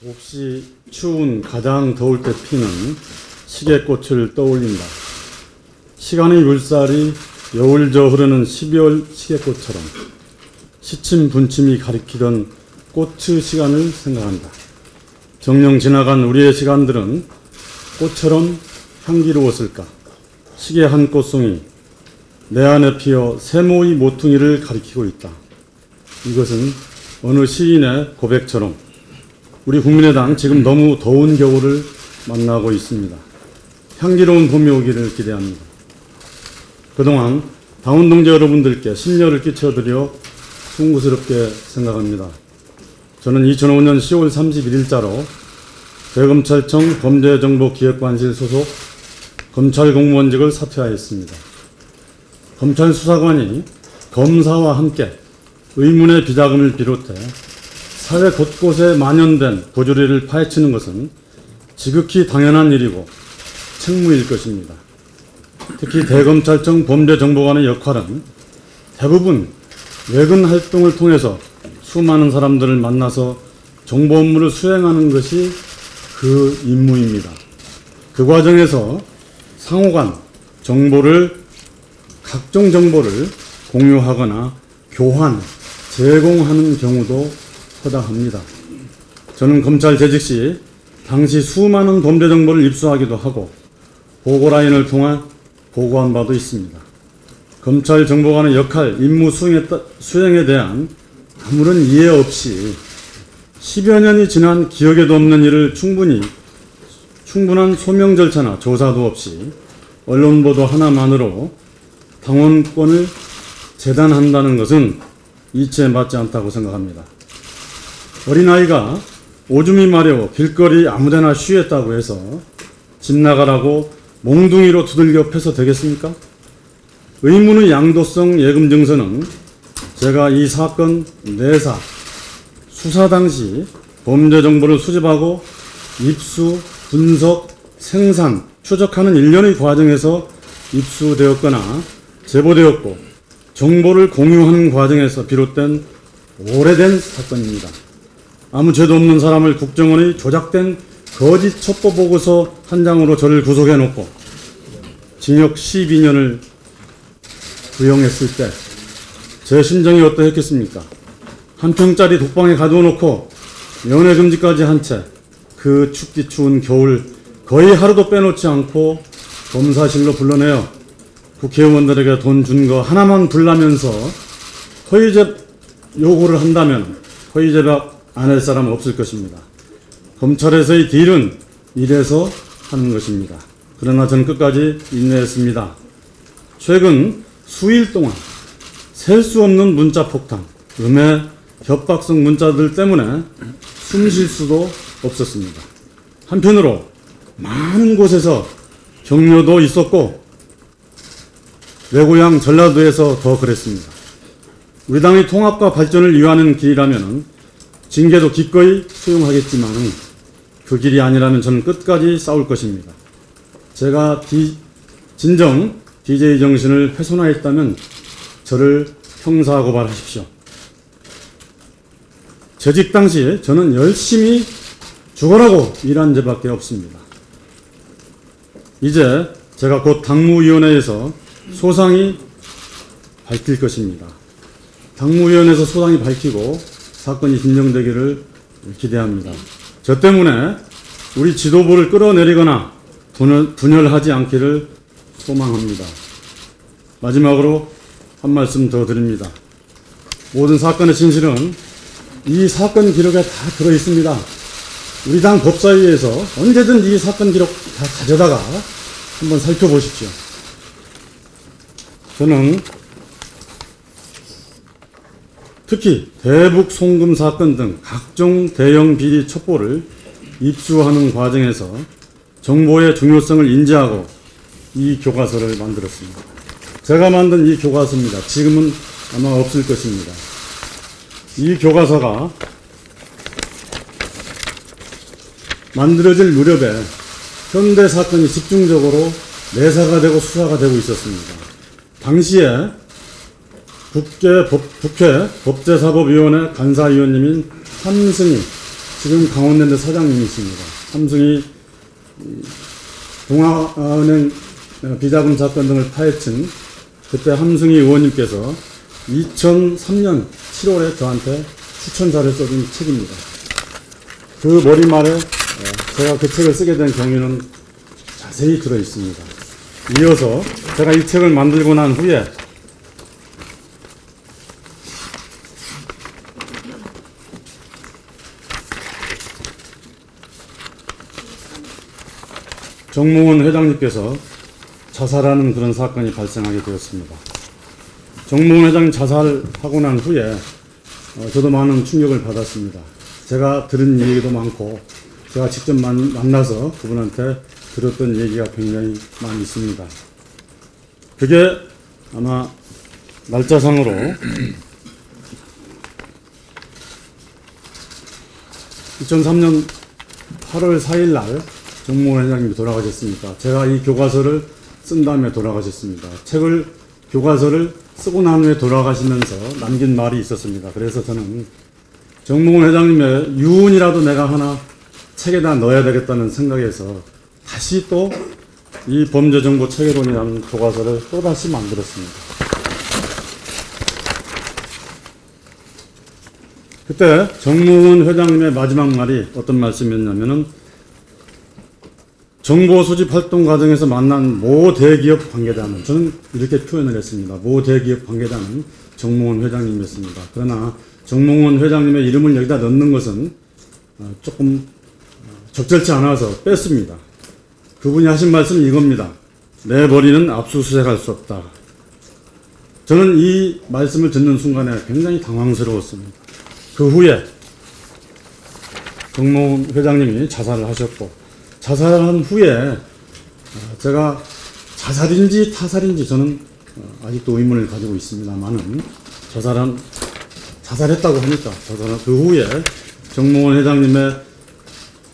몹시 추운 가장 더울 때 피는 시계꽃을 떠올린다. 시간의 물살이 여울저 흐르는 12월 시계꽃처럼 시침 분침이 가리키던 꽃의 시간을 생각한다. 정령 지나간 우리의 시간들은 꽃처럼 향기로웠을까? 시계 한 꽃송이 내 안에 피어 세모의 모퉁이를 가리키고 있다. 이것은 어느 시인의 고백처럼 우리 국민의당 지금 너무 더운 겨울을 만나고 있습니다. 향기로운 봄이 오기를 기대합니다. 그동안 당원 동지 여러분들께 심려를 끼쳐드려 숭고스럽게 생각합니다. 저는 2005년 10월 31일자로 대검찰청 범죄정보기획관실 소속 검찰공무원직을 사퇴하였습니다. 검찰 수사관이 검사와 함께 의문의 비자금을 비롯해 사회 곳곳에 만연된 부조리를 파헤치는 것은 지극히 당연한 일이고 책무일 것입니다. 특히 대검찰청 범죄정보관의 역할은 대부분 외근 활동을 통해서 수많은 사람들을 만나서 정보 업무를 수행하는 것이 그 임무입니다. 그 과정에서 상호간 각종 정보를 공유하거나 교환, 제공하는 경우도 허다합니다. 저는 검찰 재직 시 당시 수많은 범죄 정보를 입수하기도 하고 보고라인을 통해 보고한 바도 있습니다. 검찰 정보관의 역할, 임무 수행에 대한 아무런 이해 없이 10여 년이 지난 기억에도 없는 일을 충분한 소명 절차나 조사도 없이 언론 보도 하나만으로 당원권을 재단한다는 것은 이치에 맞지 않다고 생각합니다. 어린아이가 오줌이 마려워 길거리 아무데나 쉬었다고 해서 집 나가라고 몽둥이로 두들겨 패서 되겠습니까? 의문의 양도성 예금 증서는 제가 이 사건 내사, 수사 당시 범죄 정보를 수집하고 입수, 분석, 생산, 추적하는 일련의 과정에서 입수되었거나 제보되었고 정보를 공유하는 과정에서 비롯된 오래된 사건입니다. 아무 죄도 없는 사람을 국정원의 조작된 거짓 첩보 보고서 한 장으로 저를 구속해놓고 징역 12년을 구형했을 때 제 심정이 어떠했겠습니까? 한 평짜리 독방에 가둬놓고 면회금지까지 한 채 그 춥디 추운 겨울 거의 하루도 빼놓지 않고 검사실로 불러내어 국회의원들에게 돈 준 거 하나만 불라면서 허위제 요구를 한다면 허위제박 안 할 사람은 없을 것입니다. 검찰에서의 딜은 이래서 하는 것입니다. 그러나 저는 끝까지 인내했습니다. 최근 수일 동안 셀 수 없는 문자 폭탄, 음해, 협박성 문자들 때문에 숨 쉴 수도 없었습니다. 한편으로 많은 곳에서 격려도 있었고 외고향 전라도에서 더 그랬습니다. 우리 당의 통합과 발전을 위하는 길이라면 징계도 기꺼이 수용하겠지만 그 길이 아니라면 저는 끝까지 싸울 것입니다. 제가 진정 DJ 정신을 훼손하였다면 저를 형사고발하십시오. 재직 당시 저는 열심히 죽어라고 일한 죄밖에 없습니다. 이제 제가 곧 당무위원회에서 소상히 밝힐 것입니다. 당무위원회에서 소상히 밝히고 사건이 진정되기를 기대합니다. 저 때문에 우리 지도부를 끌어내리거나 분열하지 않기를 소망합니다. 마지막으로 한 말씀 더 드립니다. 모든 사건의 진실은 이 사건 기록에 다 들어있습니다. 우리 당 법사위에서 언제든 이 사건 기록 다 가져다가 한번 살펴보십시오. 저는 특히 대북 송금 사건 등 각종 대형 비리 첩보를 입수하는 과정에서 정보의 중요성을 인지하고 이 교과서를 만들었습니다. 제가 만든 이 교과서입니다. 지금은 아마 없을 것입니다. 이 교과서가 만들어질 무렵에 현대 사건이 집중적으로 내사가 되고 수사가 되고 있었습니다. 당시에 국회 법제사법위원회 간사위원님인 한승희 지금 강원랜드 사장님이십니다. 삼성이 동아은행 비자금 사건 등을 파헤친 그때 함승희 의원님께서 2003년 7월에 저한테 추천사를 써준 책입니다. 그 머리말에 제가 그 책을 쓰게 된 경위는 자세히 들어 있습니다. 이어서 제가 이 책을 만들고 난 후에 정몽원 회장님께서 자살하는 그런 사건이 발생하게 되었습니다. 정몽원 회장님 자살하고 난 후에 저도 많은 충격을 받았습니다. 제가 들은 얘기도 많고 제가 직접 만나서 그분한테 들었던 얘기가 굉장히 많이 있습니다. 그게 아마 날짜상으로 2003년 8월 4일 날 정몽원 회장님이 돌아가셨으니까 제가 이 교과서를 쓴 다음에 돌아가셨습니다. 교과서를 쓰고 난 후에 돌아가시면서 남긴 말이 있었습니다. 그래서 저는 정몽원 회장님의 유언이라도 내가 하나 책에다 넣어야 되겠다는 생각에서 다시 또 이 범죄정보 체계론이라는 교과서를 또다시 만들었습니다. 그때 정몽원 회장님의 마지막 말이 어떤 말씀이었냐면은 정보 수집 활동 과정에서 만난 모 대기업 관계자는, 저는 이렇게 표현을 했습니다. 모 대기업 관계자는 정몽원 회장님이었습니다. 그러나 정몽원 회장님의 이름을 여기다 넣는 것은 조금 적절치 않아서 뺐습니다. 그분이 하신 말씀은 이겁니다. 내 머리는 압수수색할 수 없다. 저는 이 말씀을 듣는 순간에 굉장히 당황스러웠습니다. 그 후에 정몽원 회장님이 자살을 하셨고, 자살한 후에 제가 자살인지 타살인지 저는 아직도 의문을 가지고 있습니다만은 자살했다고 하니까 자살한 그 후에 정몽원 회장님의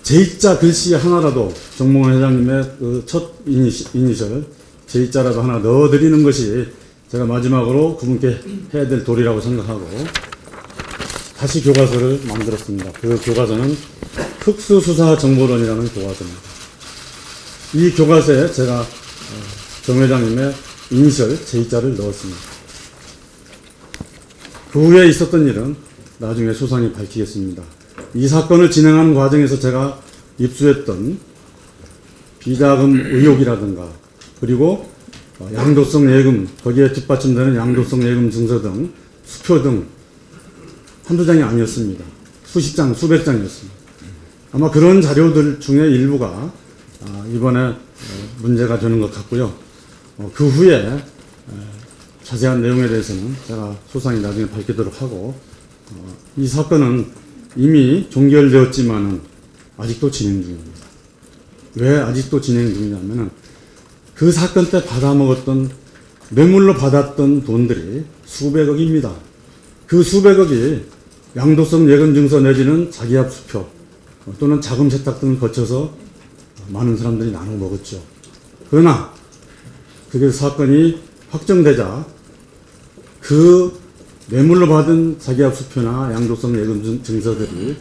J자 글씨 하나라도 정몽원 회장님의 그 첫 이니셜 J자라도 하나 넣어드리는 것이 제가 마지막으로 그분께 해야 될 도리라고 생각하고 다시 교과서를 만들었습니다. 그 교과서는 특수수사정보론이라는 교과서입니다. 이 교과서에 제가 정 회장님의 이니셜 J자를 넣었습니다. 그 후에 있었던 일은 나중에 소상히 밝히겠습니다. 이 사건을 진행하는 과정에서 제가 입수했던 비자금 의혹이라든가 그리고 양도성 예금, 거기에 뒷받침되는 양도성 예금 증서 등 수표 등 한두 장이 아니었습니다. 수십 장, 수백 장이었습니다. 아마 그런 자료들 중에 일부가 이번에 문제가 되는 것 같고요. 그 후에 자세한 내용에 대해서는 제가 소상히 나중에 밝히도록 하고, 이 사건은 이미 종결되었지만은 아직도 진행 중입니다. 왜 아직도 진행 중이냐면은 그 사건 때 받아먹었던 뇌물로 받았던 돈들이 수백억입니다. 그 수백억이 양도성 예금 증서 내지는 자기압 수표 또는 자금 세탁 등을 거쳐서 많은 사람들이 나눠 먹었죠. 그러나 그게 사건이 확정되자 그 뇌물로 받은 자기압 수표나 양도성 예금 증서들이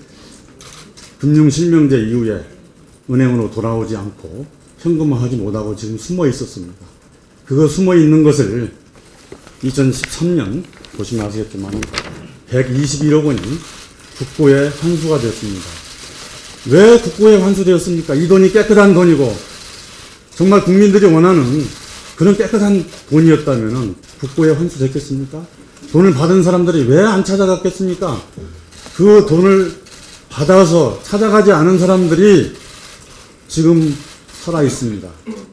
금융실명제 이후에 은행으로 돌아오지 않고 현금화하지 못하고 지금 숨어 있었습니다. 그거 숨어 있는 것을 2013년 보시면 아시겠지만 121억 원이 국고에 환수가 되었습니다. 왜 국고에 환수되었습니까? 이 돈이 깨끗한 돈이고 정말 국민들이 원하는 그런 깨끗한 돈이었다면 국고에 환수됐겠습니까? 돈을 받은 사람들이 왜 안 찾아갔겠습니까? 그 돈을 받아서 찾아가지 않은 사람들이 지금 살아 있습니다.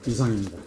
이상입니다.